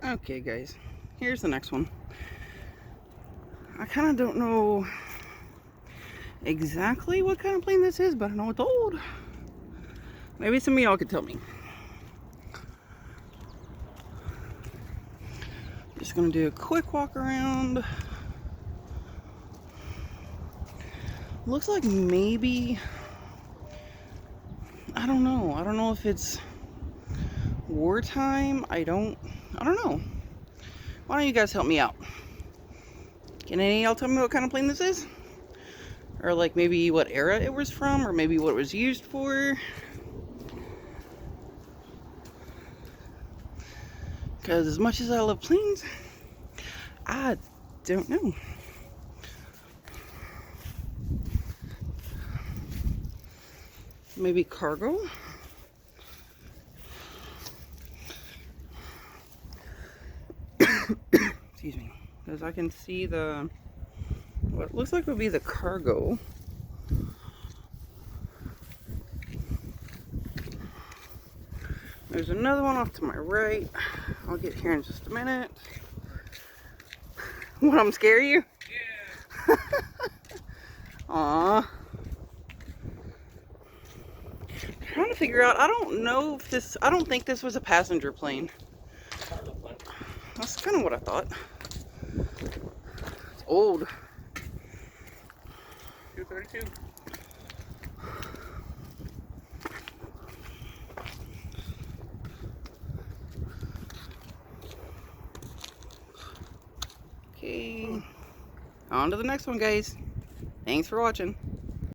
Okay guys, here's the next one. I kind of don't know exactly what kind of plane this is, but I know it's old. Maybe some of y'all could tell me. Just gonna do a quick walk around. Looks like maybe, I don't know if it's wartime. I don't know. Why don't you guys help me out? Can any of y'all tell me what kind of plane this is? Or like maybe what era it was from, or maybe what it was used for? Because as much as I love planes, I don't know. Maybe cargo? Excuse me. Because I can see what looks like would be the cargo. There's another one off to my right. I'll get here in just a minute. What, I'm scare you? Yeah. Aww. Trying to figure out, I don't think this was a passenger plane. That's kind of what I thought. It's old. 232. Okay. On to the next one, guys. Thanks for watching.